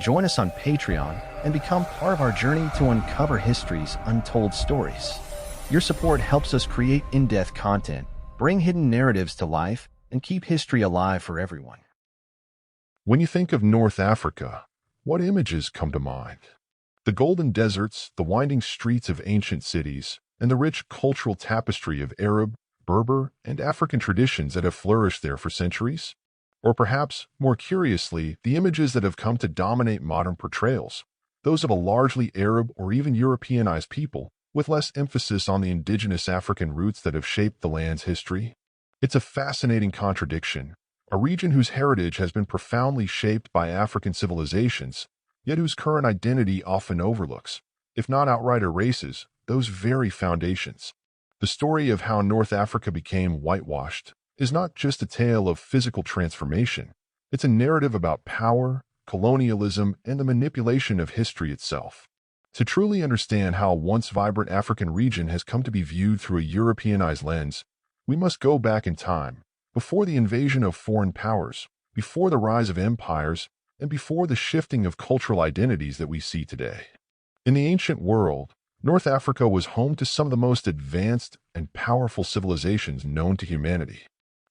Join us on Patreon and become part of our journey to uncover history's untold stories. Your support helps us create in-depth content, bring hidden narratives to life, and keep history alive for everyone. When you think of North Africa, what images come to mind? The golden deserts, the winding streets of ancient cities, and the rich cultural tapestry of Arab, Berber, and African traditions that have flourished there for centuries? Or perhaps, more curiously, the images that have come to dominate modern portrayals, those of a largely Arab or even Europeanized people, with less emphasis on the indigenous African roots that have shaped the land's history? It's a fascinating contradiction. A region whose heritage has been profoundly shaped by African civilizations, yet whose current identity often overlooks, if not outright erases, those very foundations. The story of how North Africa became whitewashed is not just a tale of physical transformation. It's a narrative about power, colonialism, and the manipulation of history itself. To truly understand how a once vibrant African region has come to be viewed through a Europeanized lens, we must go back in time, before the invasion of foreign powers, before the rise of empires, and before the shifting of cultural identities that we see today. In the ancient world, North Africa was home to some of the most advanced and powerful civilizations known to humanity.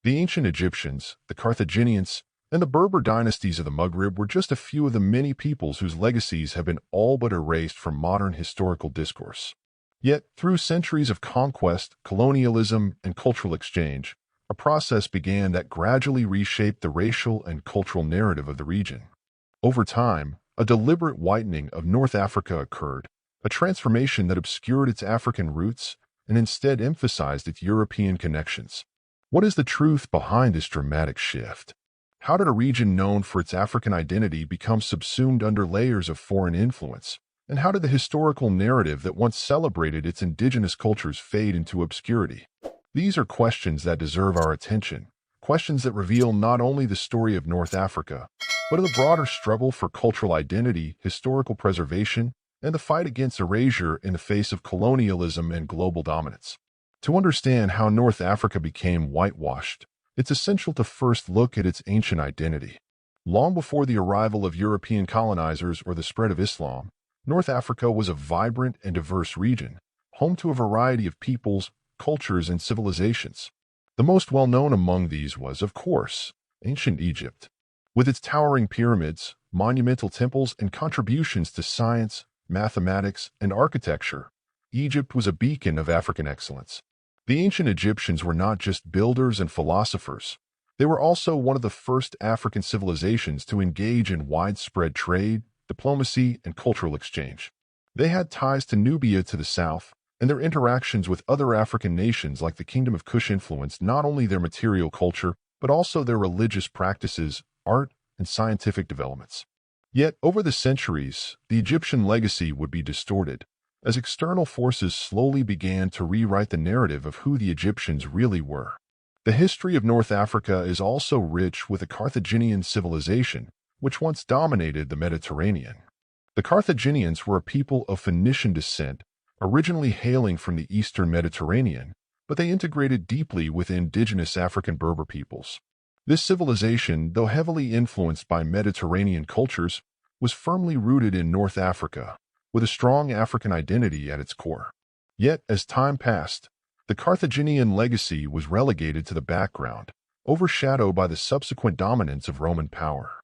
The ancient Egyptians, the Carthaginians, and the Berber dynasties of the Maghreb were just a few of the many peoples whose legacies have been all but erased from modern historical discourse. Yet, through centuries of conquest, colonialism, and cultural exchange, a process began that gradually reshaped the racial and cultural narrative of the region. Over time, a deliberate whitening of North Africa occurred, a transformation that obscured its African roots and instead emphasized its European connections. What is the truth behind this dramatic shift? How did a region known for its African identity become subsumed under layers of foreign influence? And how did the historical narrative that once celebrated its indigenous cultures fade into obscurity? These are questions that deserve our attention, questions that reveal not only the story of North Africa, but of the broader struggle for cultural identity, historical preservation, and the fight against erasure in the face of colonialism and global dominance. To understand how North Africa became whitewashed, it's essential to first look at its ancient identity. Long before the arrival of European colonizers or the spread of Islam, North Africa was a vibrant and diverse region, home to a variety of peoples, cultures, and civilizations. The most well-known among these was, of course, ancient Egypt. With its towering pyramids, monumental temples, and contributions to science, mathematics, and architecture, Egypt was a beacon of African excellence. The ancient Egyptians were not just builders and philosophers. They were also one of the first African civilizations to engage in widespread trade, diplomacy, and cultural exchange. They had ties to Nubia to the south, and their interactions with other African nations like the Kingdom of Kush influenced not only their material culture, but also their religious practices, art, and scientific developments. Yet, over the centuries, the Egyptian legacy would be distorted, as external forces slowly began to rewrite the narrative of who the Egyptians really were. The history of North Africa is also rich with a Carthaginian civilization, which once dominated the Mediterranean. The Carthaginians were a people of Phoenician descent, originally hailing from the eastern Mediterranean, but they integrated deeply with indigenous African Berber peoples. This civilization, though heavily influenced by Mediterranean cultures, was firmly rooted in North Africa, with a strong African identity at its core. Yet, as time passed, the Carthaginian legacy was relegated to the background, overshadowed by the subsequent dominance of Roman power.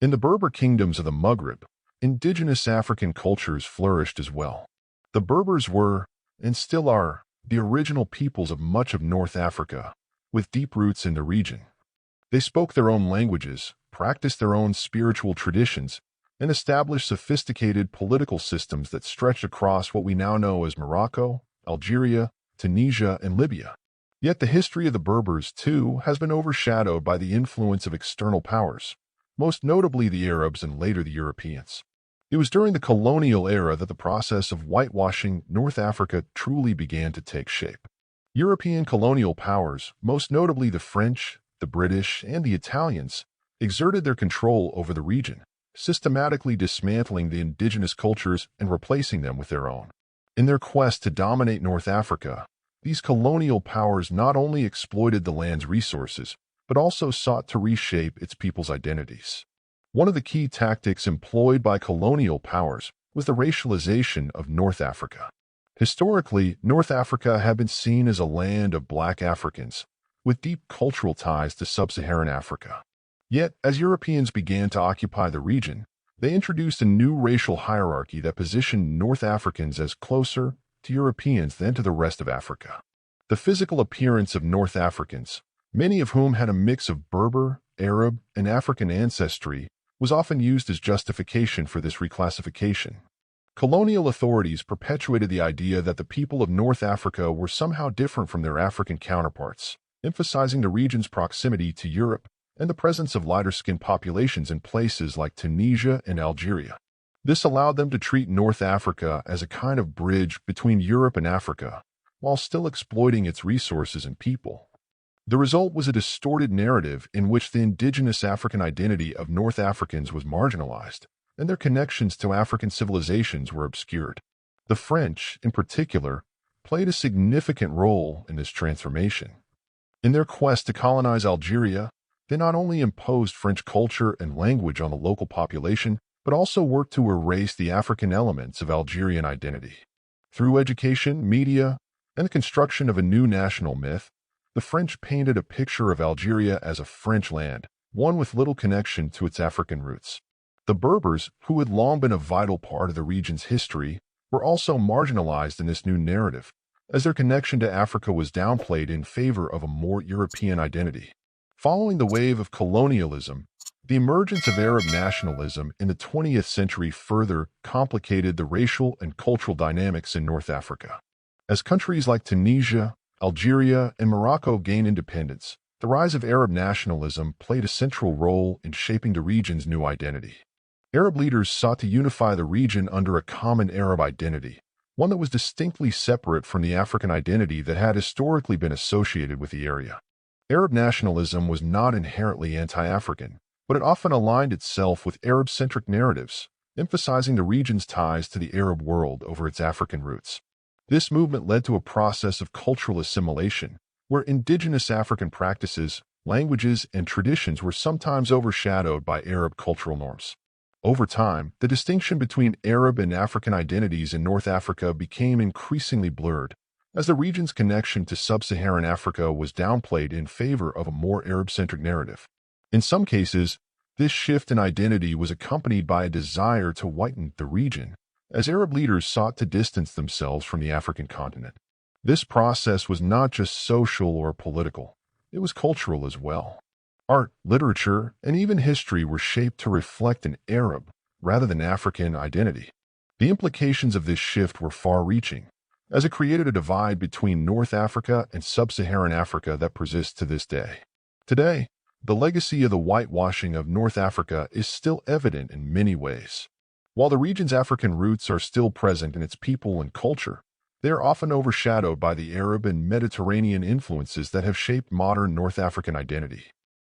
In the Berber kingdoms of the Maghreb, indigenous African cultures flourished as well. The Berbers were, and still are, the original peoples of much of North Africa, with deep roots in the region. They spoke their own languages, practiced their own spiritual traditions, and established sophisticated political systems that stretched across what we now know as Morocco, Algeria, Tunisia, and Libya. Yet the history of the Berbers, too, has been overshadowed by the influence of external powers, most notably the Arabs and later the Europeans. It was during the colonial era that the process of whitewashing North Africa truly began to take shape. European colonial powers, most notably the French, the British, and the Italians, exerted their control over the region, systematically dismantling the indigenous cultures and replacing them with their own. In their quest to dominate North Africa, these colonial powers not only exploited the land's resources, but also sought to reshape its people's identities. One of the key tactics employed by colonial powers was the racialization of North Africa. Historically, North Africa had been seen as a land of black Africans, with deep cultural ties to sub-Saharan Africa. Yet, as Europeans began to occupy the region, they introduced a new racial hierarchy that positioned North Africans as closer to Europeans than to the rest of Africa. The physical appearance of North Africans, many of whom had a mix of Berber, Arab, and African ancestry, was often used as justification for this reclassification. Colonial authorities perpetuated the idea that the people of North Africa were somehow different from their African counterparts, emphasizing the region's proximity to Europe and the presence of lighter-skinned populations in places like Tunisia and Algeria. This allowed them to treat North Africa as a kind of bridge between Europe and Africa, while still exploiting its resources and people. The result was a distorted narrative in which the indigenous African identity of North Africans was marginalized, and their connections to African civilizations were obscured. The French, in particular, played a significant role in this transformation. In their quest to colonize Algeria, they not only imposed French culture and language on the local population, but also worked to erase the African elements of Algerian identity. Through education, media, and the construction of a new national myth, the French painted a picture of Algeria as a French land, one with little connection to its African roots. The Berbers, who had long been a vital part of the region's history, were also marginalized in this new narrative, as their connection to Africa was downplayed in favor of a more European identity. Following the wave of colonialism, the emergence of Arab nationalism in the 20th century further complicated the racial and cultural dynamics in North Africa. As countries like Tunisia, Algeria, and Morocco gained independence, the rise of Arab nationalism played a central role in shaping the region's new identity. Arab leaders sought to unify the region under a common Arab identity, one that was distinctly separate from the African identity that had historically been associated with the area. Arab nationalism was not inherently anti-African, but it often aligned itself with Arab-centric narratives, emphasizing the region's ties to the Arab world over its African roots. This movement led to a process of cultural assimilation, where indigenous African practices, languages, and traditions were sometimes overshadowed by Arab cultural norms. Over time, the distinction between Arab and African identities in North Africa became increasingly blurred, as the region's connection to sub-Saharan Africa was downplayed in favor of a more Arab-centric narrative. In some cases, this shift in identity was accompanied by a desire to whiten the region, as Arab leaders sought to distance themselves from the African continent. This process was not just social or political, it was cultural as well. Art, literature, and even history were shaped to reflect an Arab, rather than African, identity. The implications of this shift were far-reaching, as it created a divide between North Africa and sub-Saharan Africa that persists to this day. Today, the legacy of the whitewashing of North Africa is still evident in many ways. While the region's African roots are still present in its people and culture, they are often overshadowed by the Arab and Mediterranean influences that have shaped modern North African identity.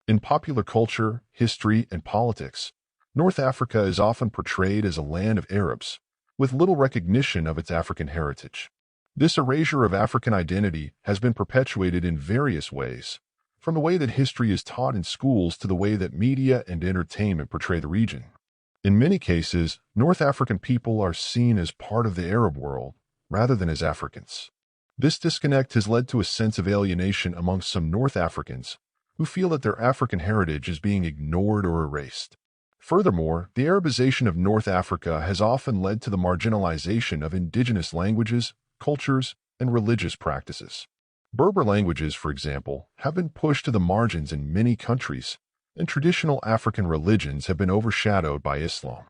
In popular culture, history, and politics, North Africa is often portrayed as a land of Arabs, with little recognition of its African heritage. This erasure of African identity has been perpetuated in various ways, from the way that history is taught in schools to the way that media and entertainment portray the region. In many cases, North African people are seen as part of the Arab world, rather than as Africans. This disconnect has led to a sense of alienation among some North Africans, who feel that their African heritage is being ignored or erased. Furthermore, the Arabization of North Africa has often led to the marginalization of indigenous languages, cultures, and religious practices. Berber languages, for example, have been pushed to the margins in many countries, and traditional African religions have been overshadowed by Islam.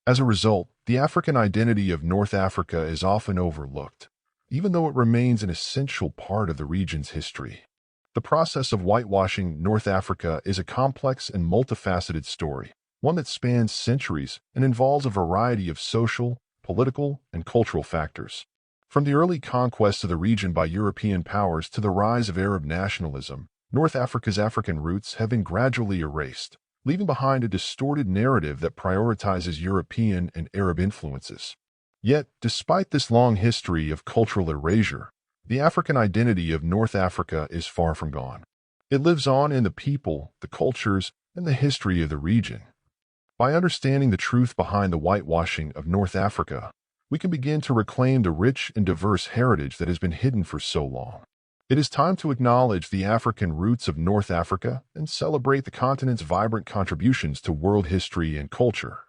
As a result, the African identity of North Africa is often overlooked, even though it remains an essential part of the region's history. The process of whitewashing North Africa is a complex and multifaceted story, one that spans centuries and involves a variety of social, political, and cultural factors. From the early conquest of the region by European powers to the rise of Arab nationalism, North Africa's African roots have been gradually erased, leaving behind a distorted narrative that prioritizes European and Arab influences. Yet, despite this long history of cultural erasure, the African identity of North Africa is far from gone. It lives on in the people, the cultures, and the history of the region. By understanding the truth behind the whitewashing of North Africa, we can begin to reclaim the rich and diverse heritage that has been hidden for so long. It is time to acknowledge the African roots of North Africa and celebrate the continent's vibrant contributions to world history and culture.